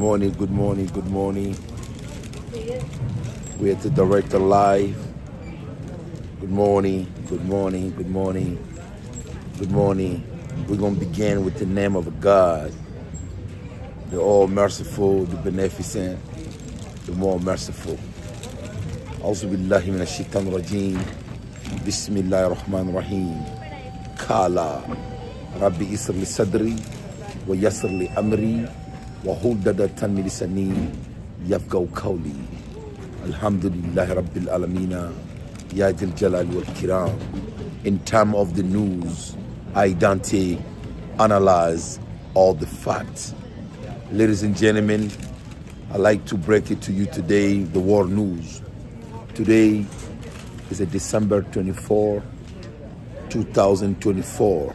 morning, good morning, good morning. We're at the Director Live. Good morning, good morning, good morning, good morning. We're going to begin with the name of God, the all-merciful, the beneficent, the more merciful. أعوذ بالله من الشيطان الرجيم بسم الله الرحمن الرحيم قال ربي يسر لي صدري ويسر لي أمري وهدد من لساني يفقهوا قولي الحمد لله رب العالمين يا ذي الجلال والكرام. In time of the news, I, Dante, analyze all the facts. Ladies and gentlemen, I'd like to break it to you today, the world news. Today is a December 24, 2024.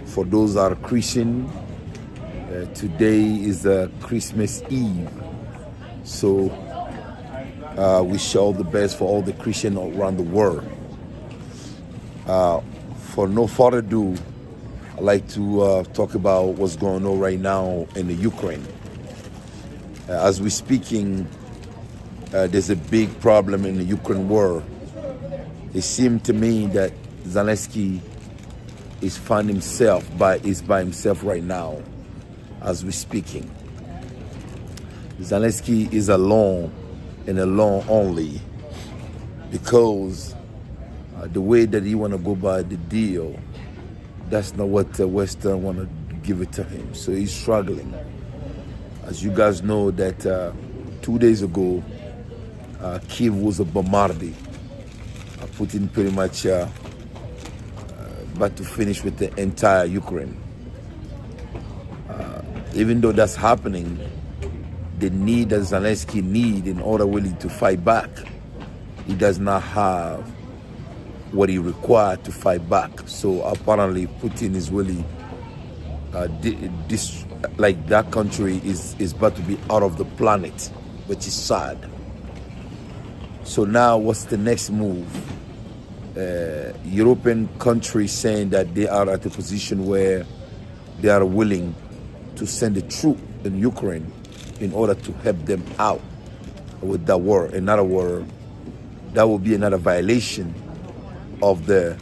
For those that are Christian, today is Christmas Eve. So wish all the best for all the Christians around the world. For no further ado, I'd like to talk about what's going on right now in the Ukraine. As we're speaking, there's a big problem in the Ukraine war. It seemed to me that Zelensky is by himself right now as we're speaking. Zelensky is alone and alone only because the way that he want to go by the deal, that's not what the Western want to give it to him. So he's struggling. As you guys know that 2 days ago, Kiev was bombarded. Putin pretty much about to finish with the entire Ukraine. Even though that's happening, the need that Zelensky need in order really to fight back, he does not have what he required to fight back. So apparently Putin is really that country is about to be out of the planet, which is sad. So now what's the next move? European countries saying that they are at a position where they are willing to send a troop in Ukraine in order to help them out with that war. In other words, that will be another violation of the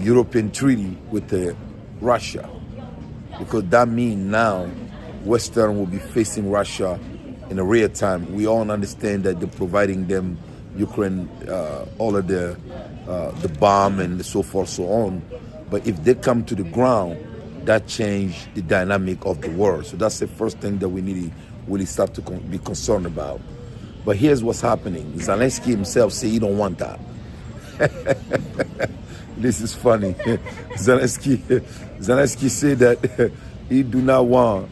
European treaty with Russia, because that means now Western will be facing Russia in a real time. We all understand that they're providing them Ukraine all of the bomb and so forth, so on. But if they come to the ground, that change the dynamic of the world. So that's the first thing that we need to really start to be concerned about. But here's what's happening. Zelensky himself say he don't want that. This is funny. Zelensky said that he do not want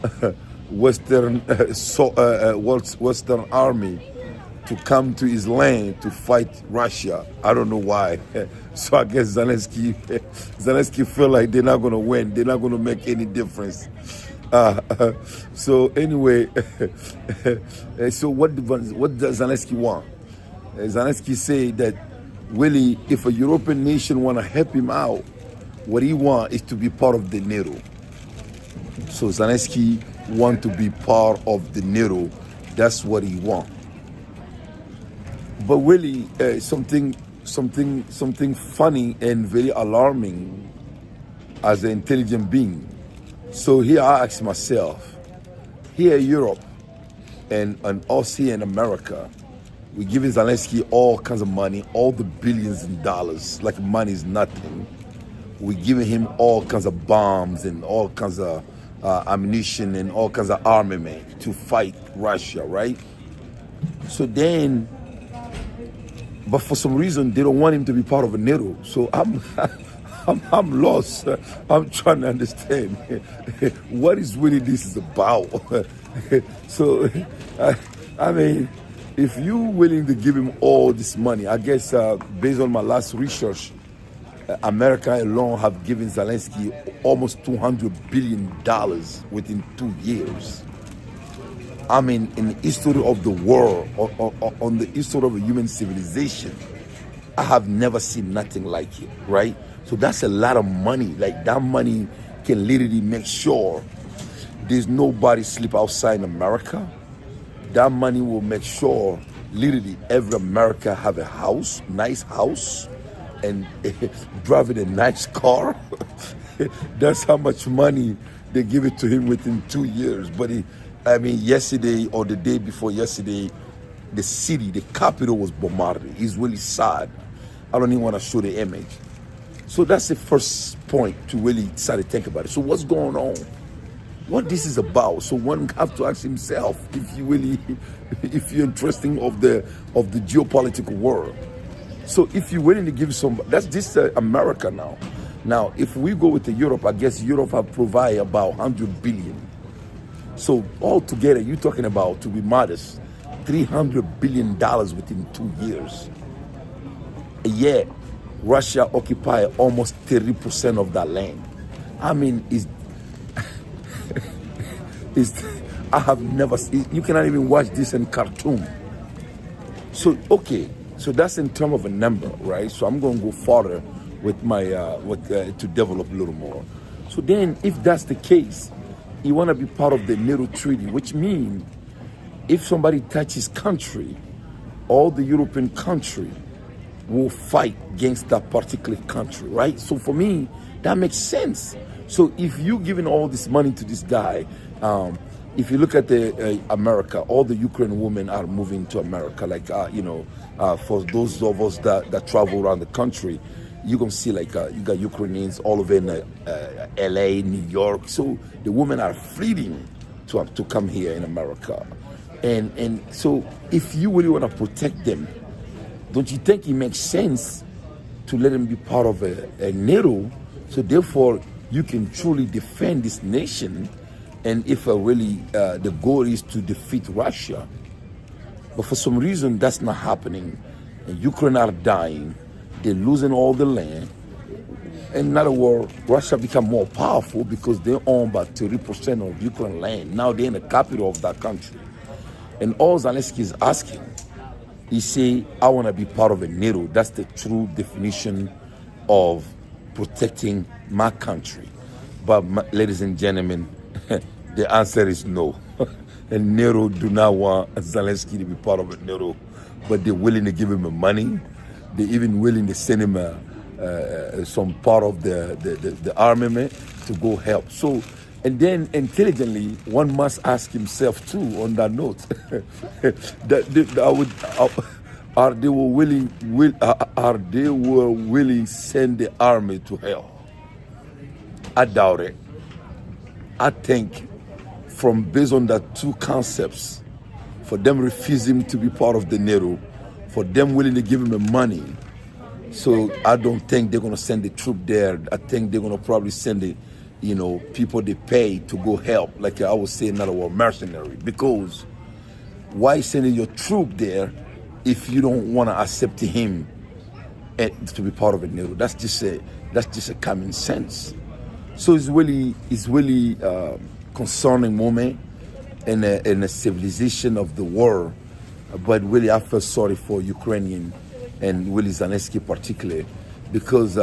Western army to come to his land to fight Russia. I don't know why. So I guess Zelensky feel like they're not going to win. They're not going to make any difference. So anyway, so what does Zelensky want? Zelensky say that really, if a European nation want to help him out, what he want is to be part of the NATO. So Zelensky want to be part of the NATO. That's what he want. But really, something funny and very alarming as an intelligent being. So here I ask myself, here in Europe and us here in America, we giving Zelensky all kinds of money, all the billions in dollars, like money is nothing. We giving him all kinds of bombs and all kinds of ammunition and all kinds of armament to fight Russia, right? So then, but for some reason, they don't want him to be part of a NATO. So I'm lost. I'm trying to understand what is really this is about. So, I mean, if you're willing to give him all this money, I guess based on my last research, America alone have given Zelensky almost $200 billion within 2 years. I mean, in the history of the world, on the history of a human civilization, I have never seen nothing like it, right? So that's a lot of money. Like that money can literally make sure there's nobody sleep outside in America. That money will make sure literally every America have a house, nice house, and driving a nice car. That's how much money they give it to him within 2 years. But yesterday or the day before yesterday, the city, the capital was bombarded. It's really sad. I don't even want to show the image. So that's the first point to really start to think about it. So what's going on? What this is about? So one have to ask himself if you're interested of the geopolitical world. So if you're willing to give some, that's this America now. Now, if we go with the Europe, I guess Europe have provide about 100 billion. So altogether, you're talking about, to be modest, $300 billion within 2 years. Yet, Russia occupy almost 30% of that land. I mean, I have never seen, you cannot even watch this in cartoon. So, okay, so that's in terms of a number, right? So I'm going to go further with my, to develop a little more. So then, if that's the case, you want to be part of the NATO treaty, which means if somebody touches country, all the European country will fight against that particular country, right? So for me, that makes sense. So if you're giving all this money to this guy, if you look at the America, all the Ukrainian women are moving to America. Like, for those of us that travel around the country, you're going to see like you got Ukrainians all over in LA, New York. So the women are fleeing to come here in America. And so if you really want to protect them, don't you think it makes sense to let them be part of a NATO? So therefore, you can truly defend this nation. And if really the goal is to defeat Russia. But for some reason, that's not happening. And Ukraine are dying. They're losing all the land. In other words, Russia become more powerful because they own about 30% of Ukraine land. Now they're in the capital of that country. And all Zelensky is asking, he say, I want to be part of a NATO. That's the true definition of protecting my country. But ladies and gentlemen, the answer is no. And NATO do not want Zelensky to be part of a NATO, but they're willing to give him money. They're even willing to send him some part of the armament to go help. So, and then intelligently, one must ask himself too. On that note, are they willing send the army to hell? I doubt it. I think, from based on that two concepts, for them refusing to be part of the NATO, for them willing to give him the money, so I don't think they're gonna send the troop there. I think they're gonna probably send the, people they pay to go help, like I would say, in other words, mercenary. Because why sending your troop there if you don't want to accept him to be part of a NATO? That's just a common sense. So it's really concerning moment in a civilization of the world. But really, I feel sorry for Ukrainian and Willy Zelensky particularly, because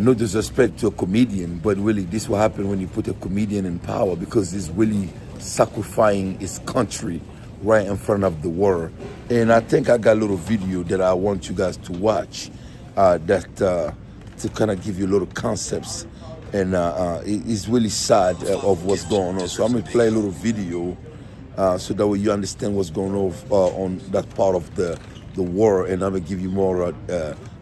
no disrespect to a comedian, but really this will happen when you put a comedian in power, because he's really sacrificing his country right in front of the world. And I think I got a little video that I want you guys to watch to kind of give you a little concepts. And it's really sad of what's going on. So I'm going to play a little video so that way you understand what's going on that part of the war, and I'm going to give you more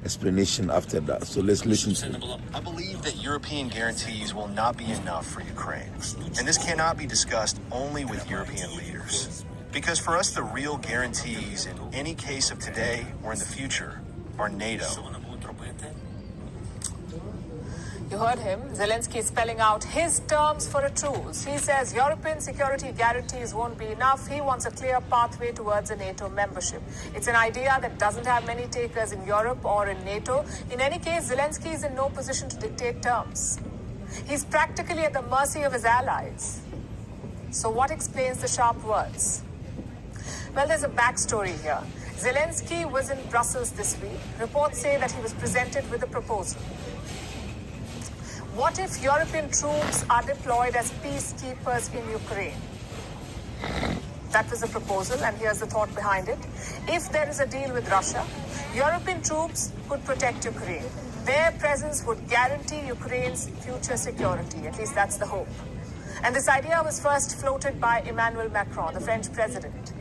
explanation after that. So let's listen to it. I believe that European guarantees will not be enough for Ukraine. And this cannot be discussed only with European leaders. Because for us, the real guarantees in any case of today or in the future are NATO. You heard him. Zelensky is spelling out his terms for a truce. He says European security guarantees won't be enough. He wants a clear pathway towards a NATO membership. It's an idea that doesn't have many takers in Europe or in NATO. In any case, Zelensky is in no position to dictate terms. He's practically at the mercy of his allies. So what explains the sharp words? Well, there's a backstory here. Zelensky was in Brussels this week. Reports say that he was presented with a proposal. What if European troops are deployed as peacekeepers in Ukraine? That was a proposal, and here's the thought behind it. If there is a deal with Russia, European troops could protect Ukraine. Their presence would guarantee Ukraine's future security. At least that's the hope. And this idea was first floated by Emmanuel Macron, the French president.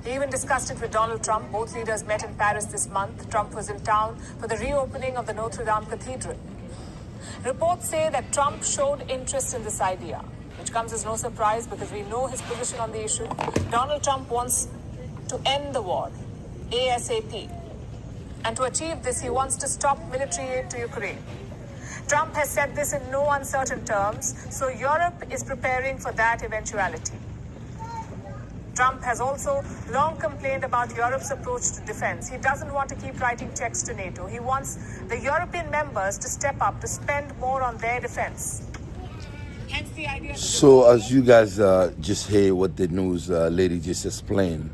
He even discussed it with Donald Trump. Both leaders met in Paris this month. Trump was in town for the reopening of the Notre Dame Cathedral. Reports say that Trump showed interest in this idea, which comes as no surprise because we know his position on the issue. Donald Trump wants to end the war ASAP. And to achieve this, he wants to stop military aid to Ukraine. Trump has said this in no uncertain terms, so Europe is preparing for that eventuality. Trump has also long complained about Europe's approach to defense. He doesn't want to keep writing checks to NATO. He wants the European members to step up, to spend more on their defense. Hence the idea. So as you guys just hear what the news lady just explained,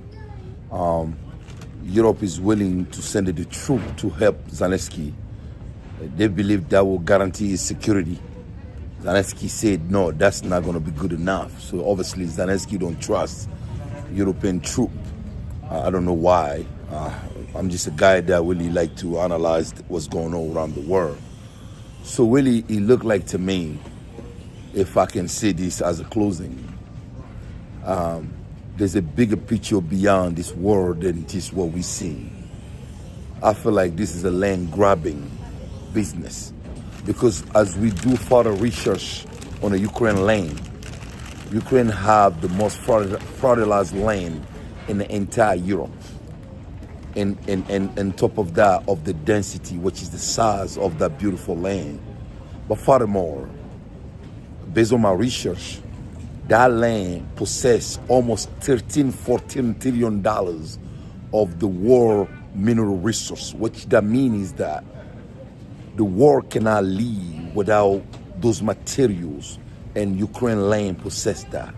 Europe is willing to send the troop to help Zelensky. They believe that will guarantee his security. Zelensky said, no, that's not going to be good enough. So obviously Zelensky don't trust European troop. I don't know why. I'm just a guy that really like to analyze what's going on around the world. So really, it looked like to me, if I can say this as a closing, there's a bigger picture beyond this world than just what we see. I feel like this is a land grabbing business, because as we do further research on the Ukraine land, Ukraine have the most fraudulent land in the entire Europe. And top of that, of the density, which is the size of that beautiful land. But furthermore, based on my research, that land possesses almost $14 trillion of the world mineral resource, which that means is that the world cannot live without those materials, and Ukraine land possess that.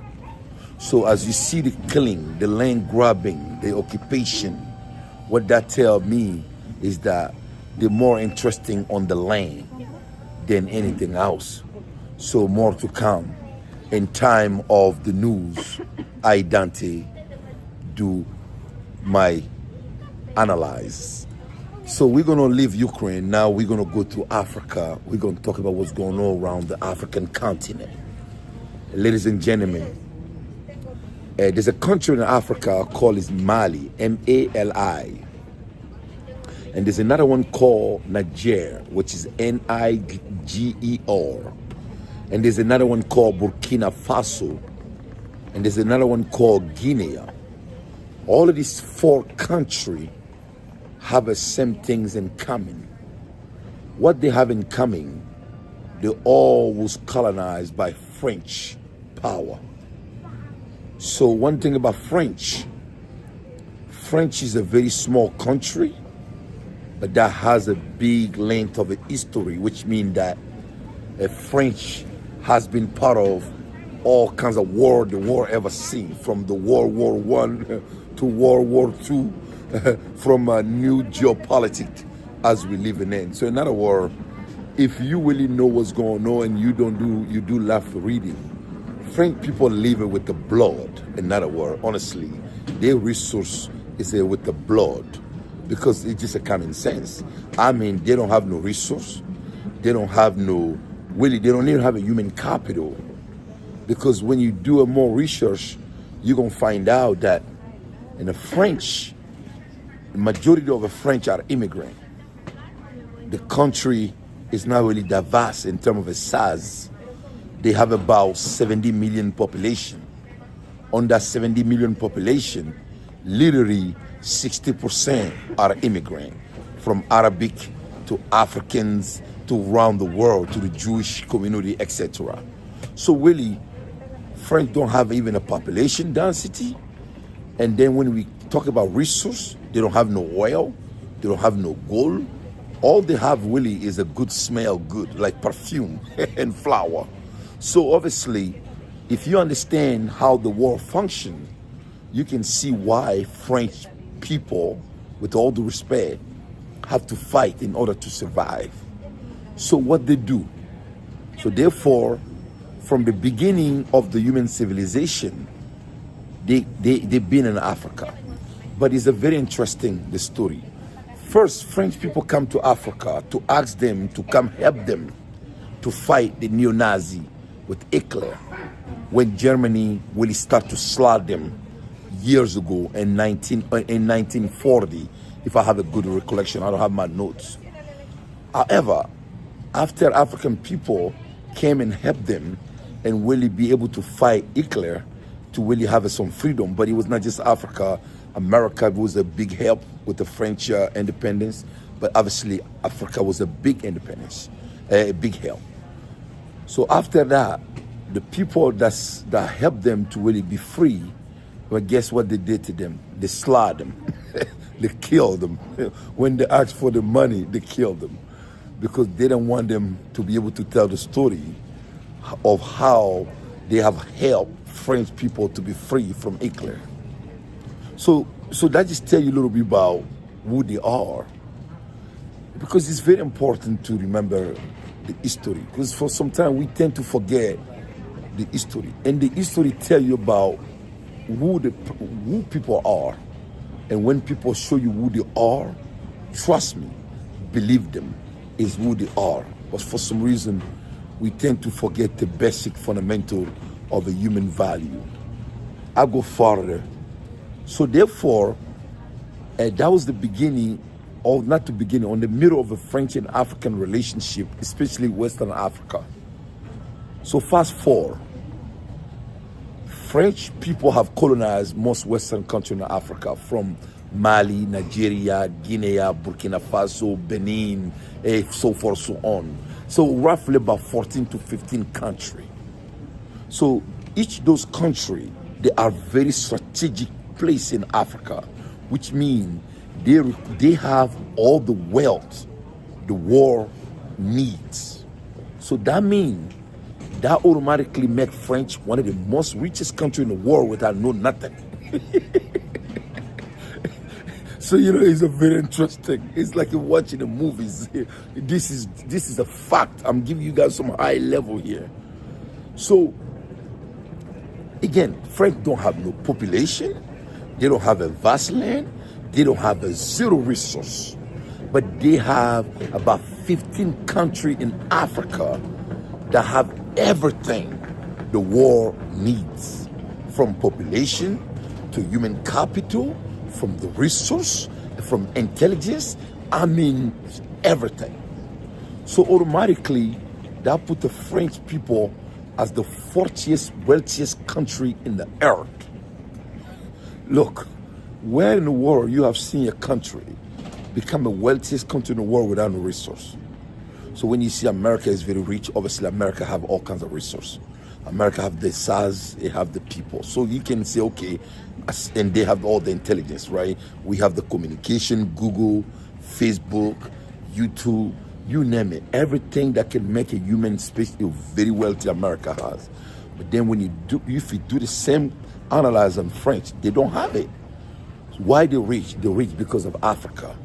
So as you see the killing, the land grabbing, the occupation, what that tells me is that they're more interesting on the land than anything else. So more to come. In time of the news, I, Dante, do my analyze. So we're going to leave Ukraine. Now we're going to go to Africa. We're going to talk about what's going on around the African continent. Ladies and gentlemen, there's a country in Africa called Mali, M-A-L-I. And there's another one called Niger, which is N-I-G-E-R. And there's another one called Burkina Faso. And there's another one called Guinea. All of these four countries have the same things in common. What they have in common, they all was colonized by French power. So one thing about French is a very small country, but that has a big length of a history, which means that French has been part of all kinds of war the world ever seen, from the World War I to World War II, from a new geopolitics as we live in. So in other words, if you really know what's going on and you do love reading, French people live with the blood. In other words, honestly, their resource is with the blood, because it's just a common sense. I mean, they don't have no resource. They don't have no, really, they don't even have a human capital. Because when you do a more research, you're going to find out that in the French, the majority of the French are immigrants. The country is not really that vast in terms of its size. They have about 70 million population. On that 70 million population, literally 60% are immigrant, from Arabic to Africans to around the world, to the Jewish community, etc. So really, French don't have even a population density. And then when we talk about resource, they don't have no oil, they don't have no gold. All they have really is a good smell, good, like perfume and flour. So obviously, if you understand how the world functions, you can see why French people, with all due respect, have to fight in order to survive. So what they do, So therefore, from the beginning of the human civilization, they've been in Africa. But it's a very interesting, the story. First, French people come to Africa to ask them to come help them to fight the neo-Nazi with Hitler when Germany really started to slaughter them years ago in 1940, if I have a good recollection. I don't have my notes. However, after African people came and helped them and really be able to fight Hitler to really have some freedom, but it was not just Africa. America was a big help with the French independence, but obviously Africa was a big independence, a big help. So after that, the people that helped them to really be free, well, guess what they did to them? They slaughtered them. They killed them. When they asked for the money, they killed them because they didn't want them to be able to tell the story of how they have helped French people to be free from Hitler. So that just tell you a little bit about who they are, because it's very important to remember the history, because for some time we tend to forget the history, and the history tell you about who people are. And when people show you who they are, trust me, believe them, is who they are. But for some reason we tend to forget the basic fundamental of a human value. I go further. So therefore, that was the beginning, or not the beginning, on the middle of a French and African relationship, especially Western Africa. So fast forward, French people have colonized most Western countries in Africa, from Mali, Nigeria, Guinea, Burkina Faso, Benin, so forth, so on. So roughly about 14 to 15 countries. So each of those countries, they are very strategic place in Africa, which means they have all the wealth the world needs. So that means that automatically make French one of the most richest country in the world without know nothing. So it's a very interesting. It's like you're watching the movies. This is a fact. I'm giving you guys some high level here. So again, French don't have no population. They don't have a vast land. They don't have a zero resource. But they have about 15 countries in Africa that have everything the world needs, from population to human capital, from the resource, from intelligence, everything. So automatically, that put the French people as the 40th wealthiest country in the earth. Look, where in the world you have seen a country become the wealthiest country in the world without no resource? So when you see America is very rich, obviously America have all kinds of resources. America have the size, they have the people. So you can say, okay, and they have all the intelligence, right? We have the communication, Google, Facebook, YouTube, you name it. Everything that can make a human space, very wealthy America has. But then if you do the same analyze on French, they don't have it. Why they rich? They're rich because of Africa,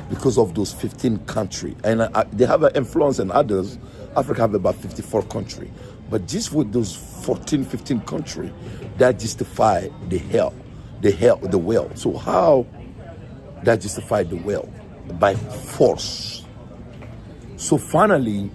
because of those 15 countries. And they have an influence in others. Africa have about 54 countries. But just with those 14, 15 countries, that justify the wealth. So how that justify the wealth? By force. So finally,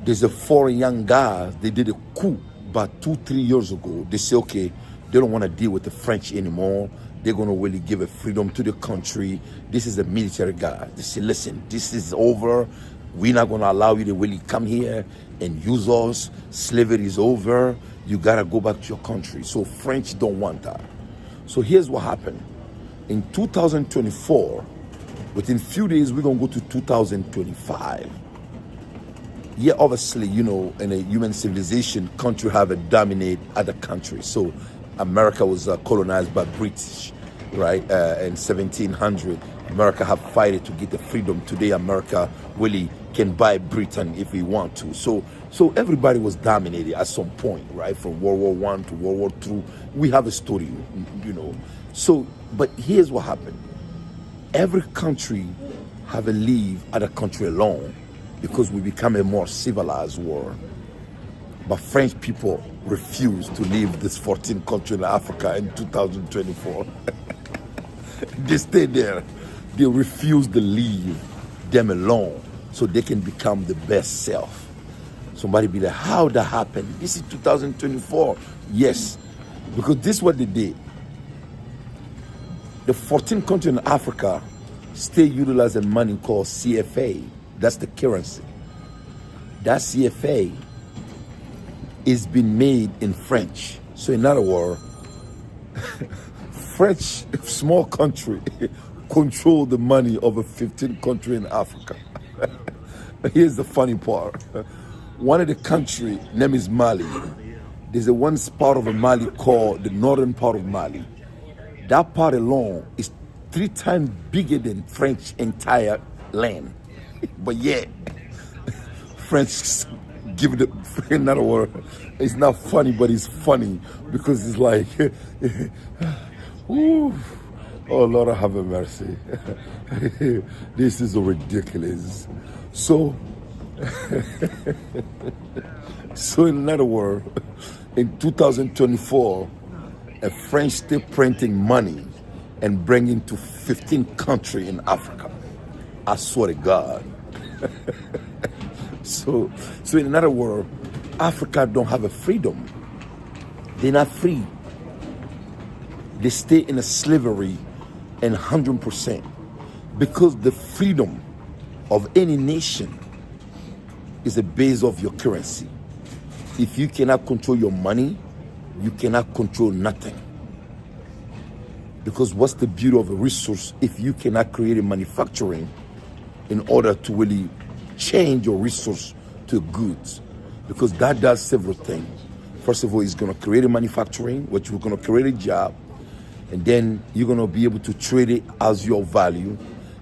there's a foreign young guy, they did a coup about 2-3 years ago. They say, okay, they don't want to deal with the French anymore. They're going to really give a freedom to the country. This is a military guy. They say, listen, this is over. We're not going to allow you to really come here and use us. Slavery is over. You got to go back to your country. So French don't want that. So here's what happened. In 2024, within few days, we're going to go to 2025. Yeah, obviously, in a human civilization, country have a dominate other country. So America was colonized by British, right? In 1700, America have fighted to get the freedom. Today, America really can buy Britain if we want to. So everybody was dominated at some point, right? From World War I to World War II. We have a story, So, but here's what happened. Every country have a leave other country alone because we become a more civilized world. But French people refuse to leave this 14th country in Africa in 2024. They stay there. They refuse to leave them alone so they can become the best self. Somebody be like, how that happened? This is 2024. Yes, because this is what they did. The 14th country in Africa still utilizing money called CFA. That's the currency. That CFA is being made in French. So in other words, French small country control the money of a 15th country in Africa. Here's the funny part. One of the country name is Mali. There's a one part of Mali called the northern part of Mali. That part alone is 3 times bigger than French entire land. But yet, French give it, in other words, it's not funny, but it's funny because it's like, ooh, oh Lord, have mercy. This is ridiculous. So, in other words, in 2024, a French still printing money and bringing to 15 countries in Africa. I swear to God. So in other words, Africa don't have a freedom. They're not free. They stay in a slavery and 100% because the freedom of any nation is the base of your currency. If you cannot control your money, you cannot control nothing. Because what's the beauty of a resource if you cannot create a manufacturing in order to really change your resource to goods? Because that does several things. First of all, it's going to create a manufacturing, which we're going to create a job, and then you're going to be able to trade it as your value.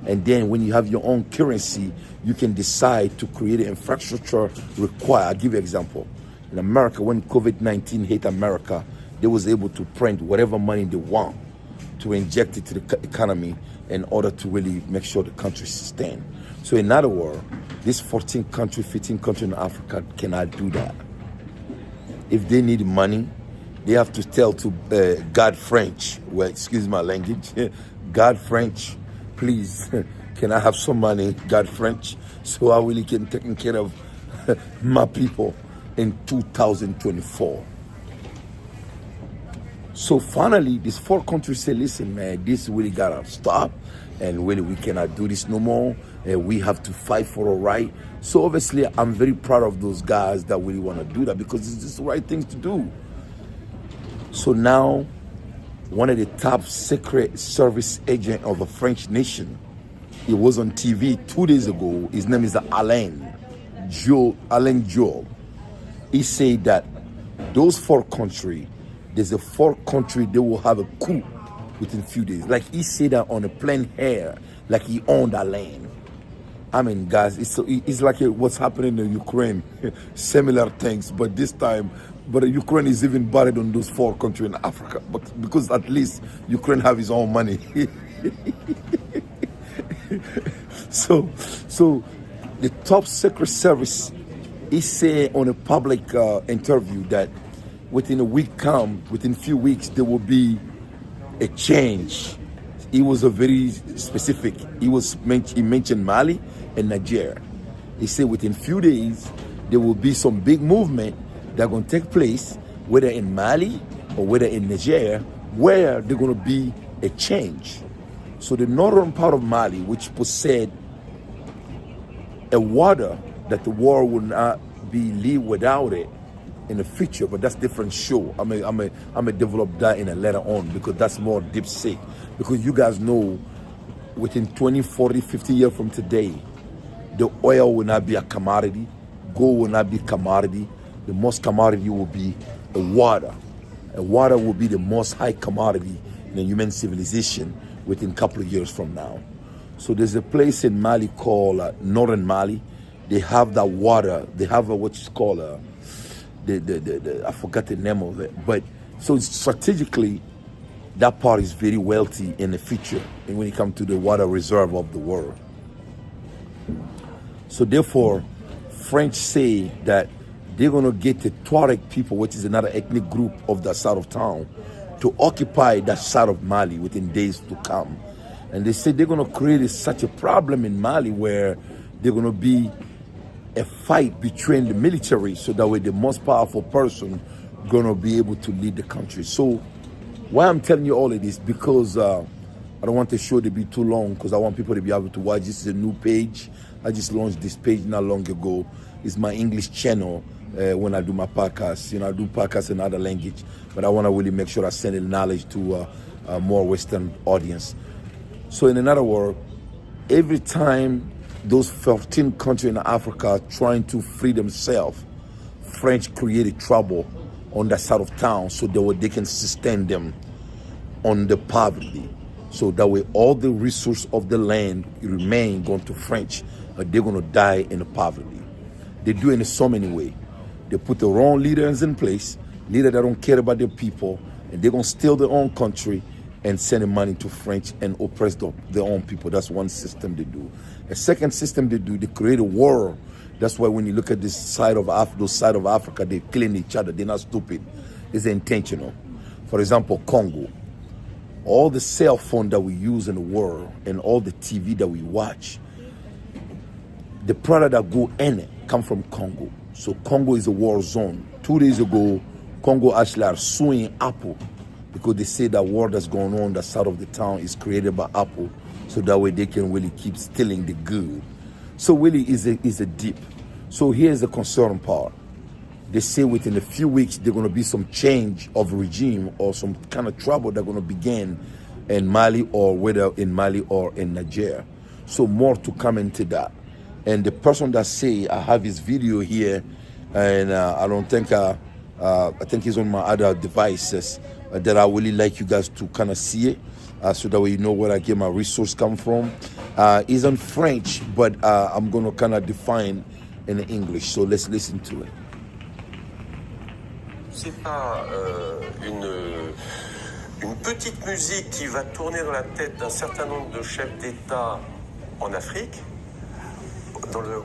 And then when you have your own currency, you can decide to create an infrastructure required. I'll give you an example. In America, when COVID-19 hit America, they was able to print whatever money they want to inject it to the economy in order to really make sure the country sustain. So in other words, this 14 country, 15 country in Africa cannot do that. If they need money, they have to tell to God French, well, excuse my language, God French, please, can I have some money, God French, so I really can take care of my people in 2024. So finally, these 4 countries say, listen, man, this really gotta stop, and really we cannot do this no more, and we have to fight for our right. So obviously, I'm very proud of those guys that really want to do that because it's just the right things to do. So now, one of the top secret service agent of the French nation, he was on TV 2 days ago. His name is Alain Joel. He said that those 4 countries, there's a 4 country they will have a coup within a few days. Like he said that on a plane here, like he owned that land. I mean, guys, it's like what's happening in Ukraine, similar things, but this time, Ukraine is even better than those 4 countries in Africa, but because at least Ukraine have his own money. So the top secret service, he said on a public interview that within a few weeks, there will be a change. He was a very specific. He mentioned Mali and Nigeria. He said within few days, there will be some big movement that are going to take place, whether in Mali or whether in Nigeria, where there's going to be a change. So the northern part of Mali, which possessed a water that the world will not be live without it in the future, but that's different show. I'm a develop that in a later on because that's more deep sea. Because you guys know within 20, 40, 50 years from today, the oil will not be a commodity, gold will not be a commodity. The most commodity will be the water. And water will be the most high commodity in the human civilization within a couple of years from now. So there's a place in Mali called Northern Mali. They have that water. They have what's called I forgot the name of it. But so strategically, that part is very wealthy in the future and when it comes to the water reserve of the world. So therefore, French say that they're gonna get the Tuareg people, which is another ethnic group of the south of town, to occupy that side of Mali within days to come. And they say they're gonna create such a problem in Mali where they're gonna be a fight between the military, so that way the most powerful person gonna be able to lead the country. So why I'm telling you all of this, because I don't want the show to be too long, because I want people to be able to watch. This is a new page. I just launched this page not long ago. It's my English channel. When I do my podcast, I do podcasts in other language, but I want to really make sure I send the knowledge to a more Western audience. So in another word, every time those 15 countries in Africa trying to free themselves, French created trouble on that side of town so that they can sustain them on the poverty. So that way all the resources of the land remain going to French, but they're going to die in the poverty. They do it in so many ways. They put the wrong leaders in place, leaders that don't care about their people, and they're going to steal their own country and send the money to French and oppress their own people. That's one system they do. A second system they do, they create a war. That's why when you look at this side of those side of Africa, they're killing each other. They're not stupid. It's intentional. For example, Congo. All the cell phone that we use in the world and all the TV that we watch, the product that go in it come from Congo. So Congo is a war zone. 2 days ago, Congo actually are suing Apple because they say that war that's going on that side of the town is created by Apple, so that way they can really keep stealing the good. So really is a deep. So here's the concern part. They say within a few weeks there's going to be some change of regime or some kind of trouble that's going to begin in Mali, or whether in Mali or in Niger. So more to come into that. And the person that say, I have his video here, and I don't think, I think he's on my other devices, that I really like you guys to kind of see it, so that way you know where I get my resource come from. It's in French, but I'm going to kind of define in English. So let's listen to it. C'est pas une petite musique qui va tourner dans la tête d'un certain nombre de chefs d'État en Afrique, dans le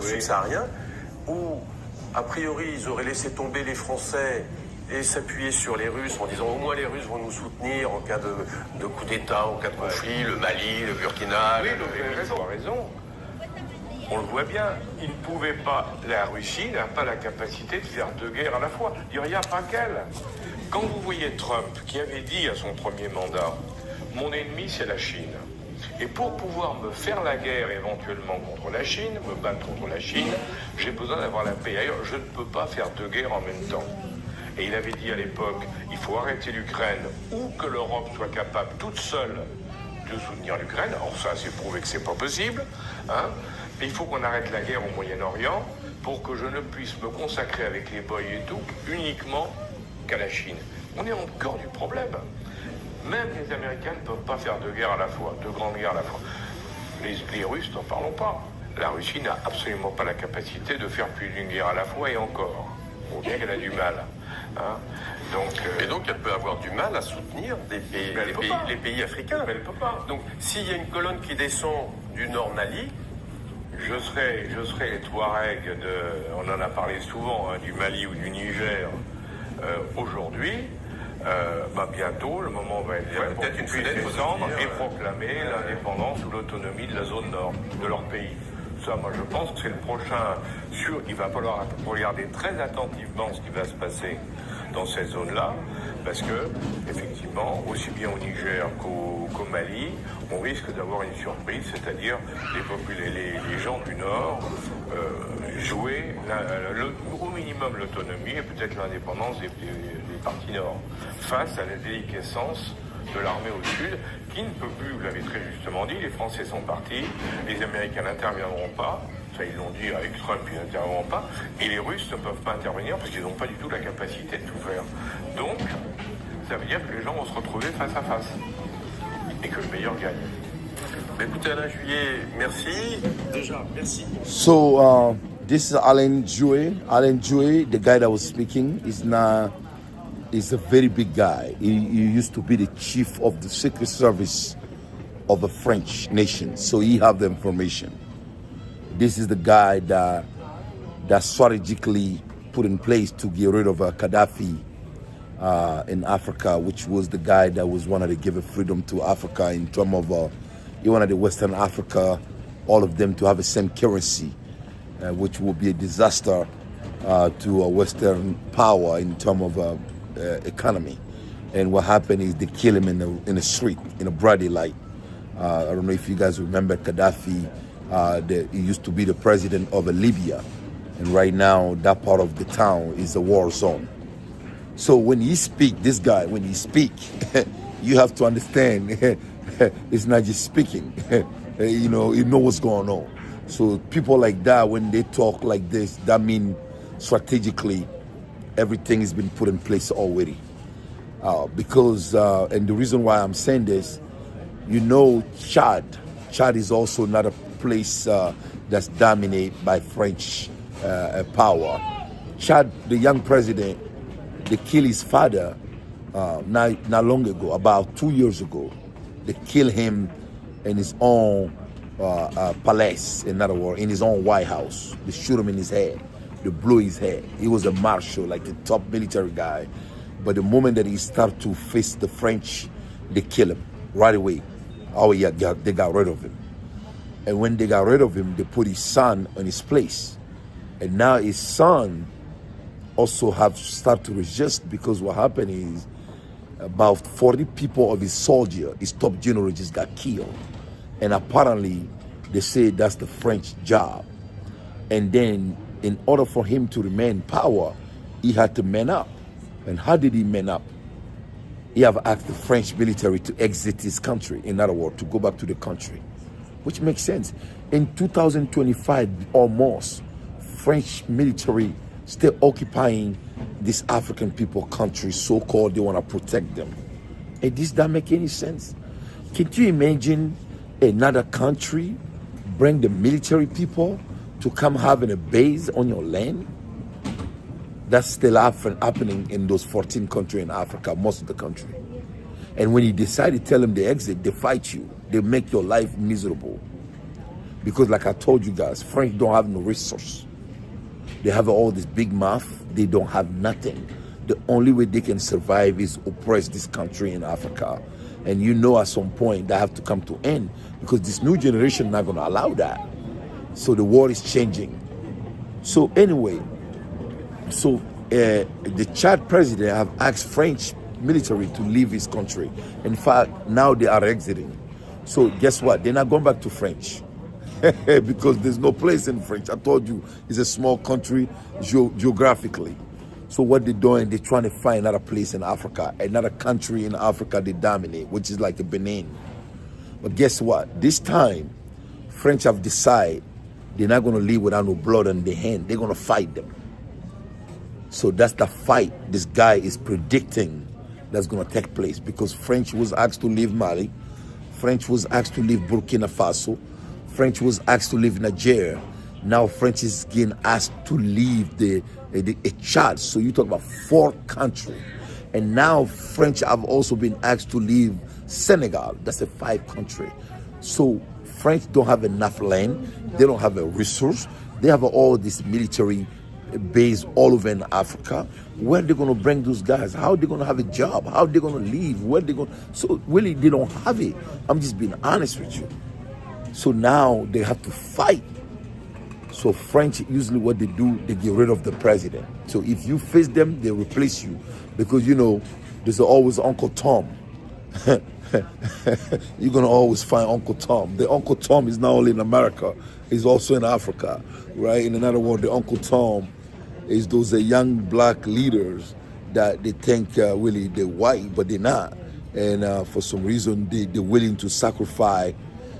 subsaharien, où, a priori, ils auraient laissé tomber les Français et s'appuyer sur les Russes en disant au moins les Russes vont nous soutenir en cas de coup d'État, en cas de conflit, le Mali, le Burkina. Oui, donc vous avez raison. On le voit bien, il ne pouvait pas, la Russie n'a pas la capacité de faire deux guerres à la fois. Il n'y a pas qu'elle. Quand vous voyez Trump qui avait dit à son premier mandat, mon ennemi c'est la Chine. Et pour pouvoir me faire la guerre éventuellement contre la Chine, me battre contre la Chine, j'ai besoin d'avoir la paix. D'ailleurs, je ne peux pas faire deux guerres en même temps. Et il avait dit à l'époque, il faut arrêter l'Ukraine ou que l'Europe soit capable toute seule de soutenir l'Ukraine. Or ça, c'est prouvé que c'est pas possible. Hein. Et il faut qu'on arrête la guerre au Moyen-Orient pour que je ne puisse me consacrer avec les boys et tout uniquement qu'à la Chine. On est encore du problème. Même les Américains ne peuvent pas faire deux guerres à la fois, deux grandes guerres à la fois. Les Russes, n'en parlons pas. La Russie n'a absolument pas la capacité de faire plus d'une guerre à la fois et encore. On voit bien qu'elle a du mal. Hein. Et donc elle peut avoir du mal à soutenir les pays africains. Mais elle ne peut pas. Donc s'il y a une colonne qui descend du nord Mali, je serai les Touaregs on en a parlé souvent, hein, du Mali ou du Niger aujourd'hui. Bientôt, le moment va être pour qu'ils puissent descendre et proclamer l'indépendance ou l'autonomie de la zone nord de leur pays. Ça, moi, je pense que c'est le prochain. Il va falloir regarder très attentivement ce qui va se passer dans cette zone-là, parce que, effectivement, aussi bien au Niger qu'au Mali, on risque d'avoir une surprise, c'est-à-dire les gens du Nord jouer au minimum l'autonomie et peut-être l'indépendance des parties Nord, face à la déliquescence de l'armée au sud, qui ne peut plus, vous l'avez très justement dit, les Français sont partis, les Américains n'interviendront pas, ça ils l'ont dit avec Trump, ils n'interviendront pas, et les Russes ne peuvent pas intervenir parce qu'ils n'ont pas du tout la capacité de tout faire. Donc, ça veut dire que les gens vont se retrouver face à face, et que le meilleur gagne. Écoutez Alain Juillet, merci. Déjà, merci. So, this is Alain Juillet. Alain Juillet, the guy that was speaking, is a very big guy. He used to be the chief of the Secret Service of the French nation, so he have the information. this is the guy that strategically put in place to get rid of Gaddafi in Africa, which was the guy that was wanted to give freedom to Africa in terms of he wanted the Western Africa, all of them to have the same currency, which will be a disaster to Western power in terms of economy. And what happened is they kill him in the street, in a broad daylight. I don't know if you guys remember Gaddafi. He used to be the president of Libya. And right now, that part of the town is a war zone. So when he speak, this guy, when he speak, you have to understand, it's not just speaking. You know what's going on. So people like that, when they talk like this, that means strategically, everything has been put in place already. Because, and the reason why I'm saying this, Chad is also not a place that's dominated by French power. Chad, the young president, they killed his father not long ago, about 2 years ago. They killed him in his own palace, in other words, in his own White House. They shoot him in his head. They blew his head. He was a marshal, like a top military guy. But the moment that he started to face the French, they kill him right away. Oh yeah, they got rid of him. And when they got rid of him, they put his son in his place. And now his son also have started to resist, because what happened is about 40 people of his soldier, his top general, just got killed. And apparently they say that's the French job. And then in order for him to remain in power, he had to man up. And how did he man up? He have asked the French military to exit his country, in other words, to go back to the country, which makes sense. In 2025, almost, French military still occupying this African people country, so-called they want to protect them. And this doesn't make any sense. Can you imagine another country bring the military people to come having a base on your land? That's still happening in those 14 countries in Africa, most of the country. And when you decide to tell them they exit, they fight you. They make your life miserable. Because like I told you guys, French don't have no resource. They have all this big mouth. They don't have nothing. The only way they can survive is oppress this country in Africa. And at some point that have to come to end, because this new generation is not going to allow that. So the world is changing. So anyway, the Chad president have asked French military to leave his country. In fact, now they are exiting. So guess what? They're not going back to French. Because there's no place in French. I told you, it's a small country geographically. So what they're doing, they're trying to find another place in Africa, another country in Africa they dominate, which is like a Benin. But guess what? This time, French have decided they're not going to leave without no blood on their hand. They're going to fight them. So that's the fight this guy is predicting that's going to take place, because French was asked to leave Mali. French was asked to leave Burkina Faso. French was asked to leave Nigeria. Now French is getting asked to leave the Chad. So you talk about 4 countries. And now French have also been asked to leave Senegal. That's a 5 country. So French don't have enough land. They don't have a resource. They have all this military base all over in Africa. Where are they going to bring those guys? How are they going to have a job? How are they going to live? Where they going? So really, they don't have it. I'm just being honest with you. So now they have to fight. So French, usually what they do, they get rid of the president. So if you face them, they replace you. Because, there's always Uncle Tom. You're going to always find Uncle Tom. The Uncle Tom is not only in America, he's also in Africa, right? In another word, the Uncle Tom is those young black leaders that they think really they're white, but they're not. And for some reason, they're willing to sacrifice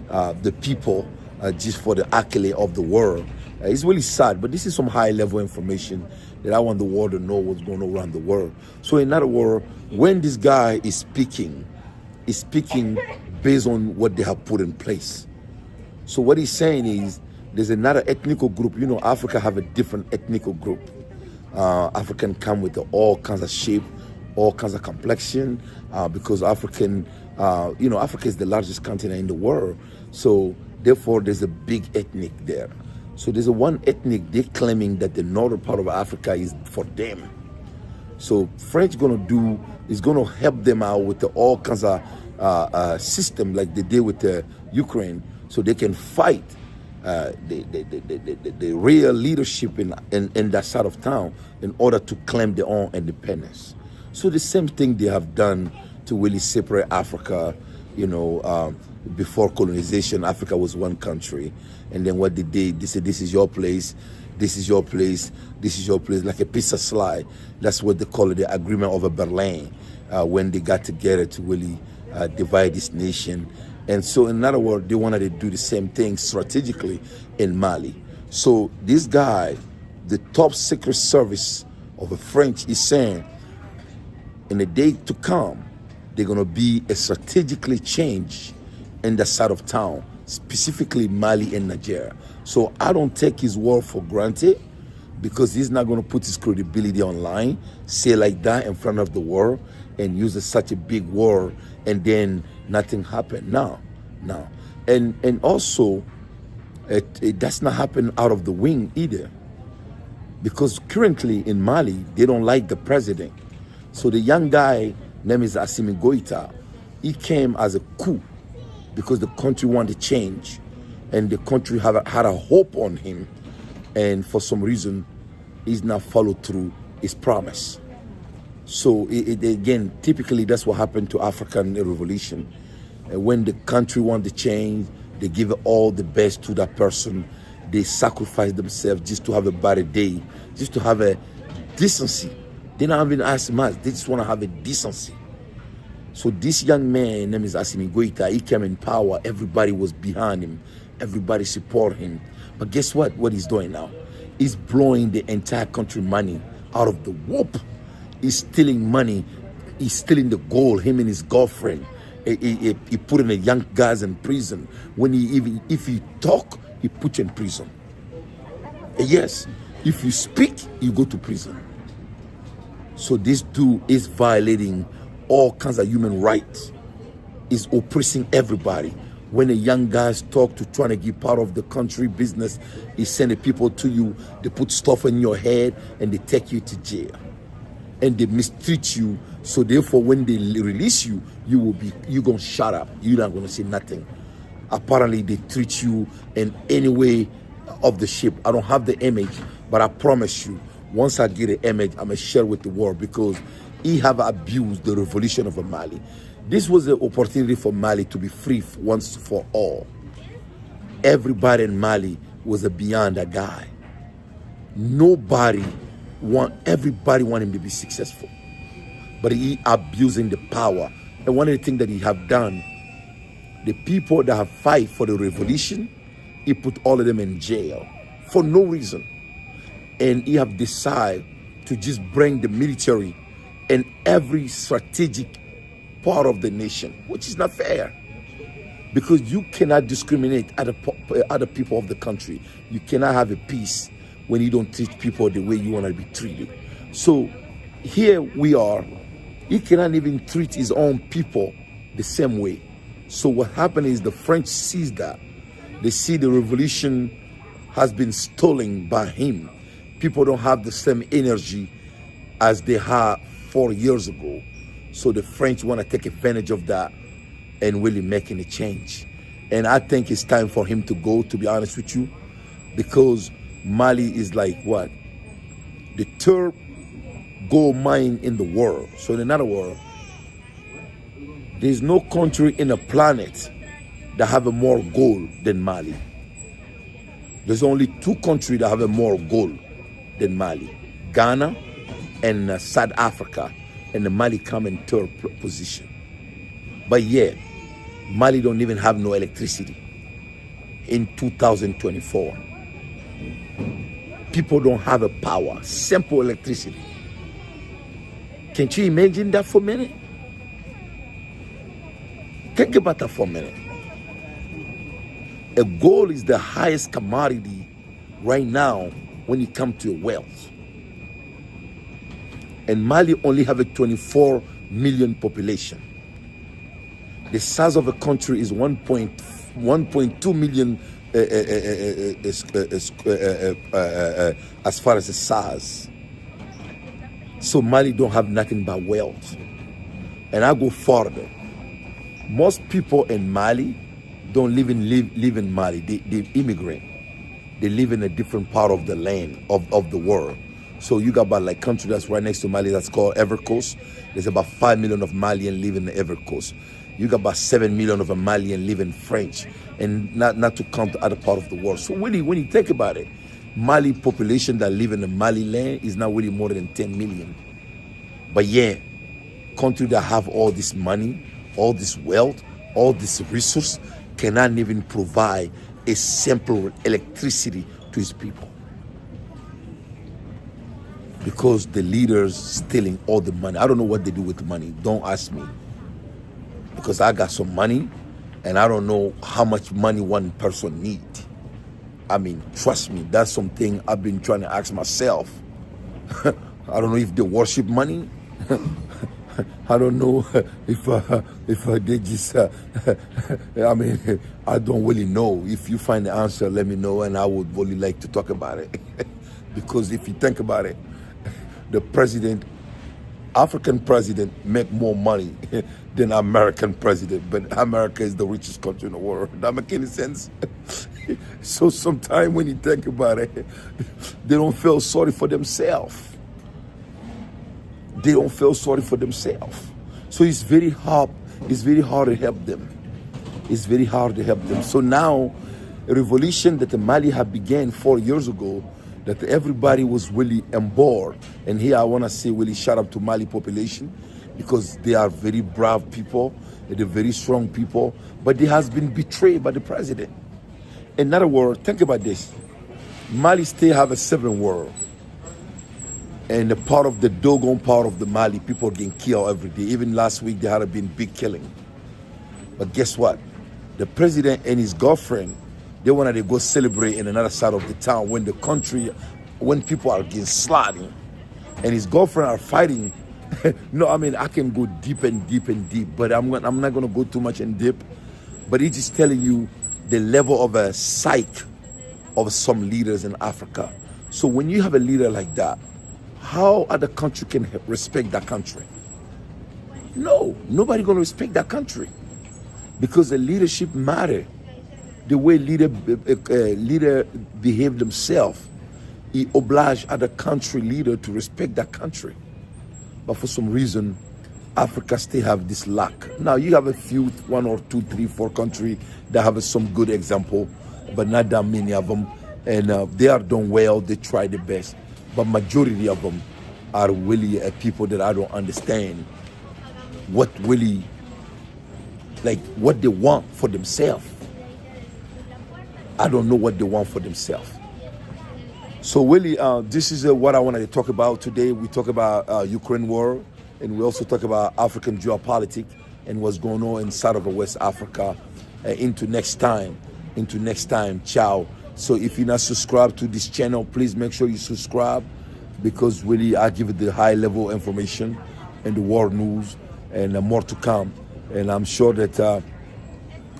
the people just for the accolade of the world. It's really sad, but this is some high-level information that I want the world to know what's going on around the world. So in other words, when this guy is speaking based on what they have put in place. So what he's saying is there's another ethnical group. Africa have a different ethnical group. African come with all kinds of shape, all kinds of complexion, because Africa is the largest continent in the world. So therefore, there's a big ethnic there. So there's a one ethnic, they're claiming that the northern part of Africa is for them. So French is gonna help them out with all kinds of system like they did with Ukraine, so they can fight the real leadership in that side of town in order to claim their own independence. So the same thing they have done to really separate Africa. Before colonization, Africa was one country, and then what they said, this is your place, this is your place, this is your place, like a piece of slide. That's what they call it, the agreement of Berlin, when they got together to really divide this nation. And so, in other words, they wanted to do the same thing strategically in Mali. So this guy, the top secret service of the French, is saying in the day to come, they're going to be a strategically change in the side of town, specifically Mali and Nigeria. So I don't take his word for granted, because he's not going to put his credibility online, say like that in front of the world, and use such a big word, and then nothing happened. No. And also, it does not happen out of the wing either, because currently in Mali, they don't like the president. So the young guy, name is Assimi Goïta, he came as a coup because the country wanted change, and the country had a hope on him, and for some reason, he's not followed through his promise. So again, typically that's what happened to African revolution. When the country wants to change, they give all the best to that person. They sacrifice themselves just to have a better day, just to have a decency. They don't even ask much. They just want to have a decency. So this young man, name is Assimi Goïta, he came in power. Everybody was behind him. Everybody support him. But guess what? What he's doing now? He's blowing the entire country money out of the whoop. He's stealing money. He's stealing the gold. Him and his girlfriend. He putting the young guys in prison. If you talk, he put you in prison. Yes, if you speak, you go to prison. So this dude is violating all kinds of human rights. He's oppressing everybody. When the young guys talk to trying to get part of the country business, he send the people to you, they put stuff in your head, and they take you to jail. And they mistreat you. So therefore, when they release you, you're gonna shut up. You're not gonna say nothing. Apparently, they treat you in any way of the shape. I don't have the image, but I promise you, once I get the image, I'm gonna share with the world, because he have abused the revolution of Mali. This was an opportunity for Mali to be free once for all. Everybody in Mali was beyond a guy. Everybody want him to be successful. But he abusing the power. And one of the things that he have done, the people that have fight for the revolution, he put all of them in jail for no reason. And he have decided to just bring the military in every strategic part of the nation, which is not fair, because you cannot discriminate other people of the country. You cannot have a peace when you don't treat people the way you want to be treated. So here we are, he cannot even treat his own people the same way. So what happened is the French sees that. They see the revolution has been stolen by him. People don't have the same energy as they had 4 years ago. So the French want to take advantage of that and really making a change. And I think it's time for him to go, to be honest with you, because Mali is like what? The third gold mine in the world. So in another word, there's no country in the planet that have a more gold than Mali. There's only 2 countries that have a more gold than Mali: Ghana and South Africa. And the Mali come in 3rd position. But yet, Mali don't even have no electricity in 2024. People don't have a power, simple electricity. Can't you imagine that for a minute? Think about that for a minute. A gold is the highest commodity right now when it comes to wealth. And Mali only have a 24 million population. The size of the country is 1.2 million as far as the size. So Mali don't have nothing but wealth. And I go further. Most people in Mali don't live in Mali. They immigrant. They live in a different part of the land, of the world. So you got about like country that's right next to Mali that's called Ivory Coast. There's about 5 million of Malians live in the Ivory Coast. You got about 7 million of a Malian live in French, and not to count the other part of the world. So when you think about it, Mali population that live in the Mali land is not really more than 10 million. But yeah, country that have all this money, all this wealth, all this resource cannot even provide a simple electricity to his people. Because the leaders stealing all the money. I don't know what they do with the money. Don't ask me. Because I got some money and I don't know how much money one person need. I mean, trust me, that's something I've been trying to ask myself. I don't know if they worship money. I don't know if they just, I mean, I don't really know. If you find the answer, let me know, and I would really like to talk about it. Because if you think about it, the president, African president, make more money than American president, but America is the richest country in the world. That make any sense? So sometimes when you think about it, they don't feel sorry for themselves. They don't feel sorry for themselves. So it's very hard to help them. It's very hard to help them. So now, a revolution that Mali had began 4 years ago, that everybody was really on board. And here I want to say really shout out to Mali population, because they are very brave people, they're very strong people, but they has been betrayed by the president. In other words, think about this. Mali still have a seven world. And the part of the Dogon part of the Mali, people are getting killed every day. Even last week, there had been big killing. But guess what? The president and his girlfriend, they wanted to go celebrate in another side of the town when people are getting slaughtered. And his girlfriend are fighting. No, I mean, I can go deep and deep and deep, but I'm not going to go too much in deep. But it's just telling you the level of a psyche of some leaders in Africa. So when you have a leader like that, how other country can respect that country? No, nobody gonna respect that country, because the leadership matter. The way leader behave themselves, he oblige other country leader to respect that country. But for some reason, Africa still have this lack. Now you have a few, 1 or 2, 3, 4 countries that have some good example, but not that many of them. And they are done well. They try the best. But majority of them are really people that I don't understand what really, like what they want for themselves. I don't know what they want for themselves. So really, this is what I wanted to talk about today. We talk about Ukraine war, and we also talk about African geopolitics and what's going on inside of West Africa. Into next time, ciao. So if you're not subscribed to this channel, please make sure you subscribe, because really I give it the high level information and the world news, and more to come. And I'm sure that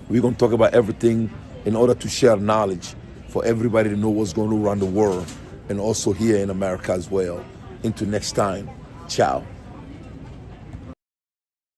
we're going to talk about everything in order to share knowledge for everybody to know what's going on around the world, and also here in America as well. Into next time, ciao.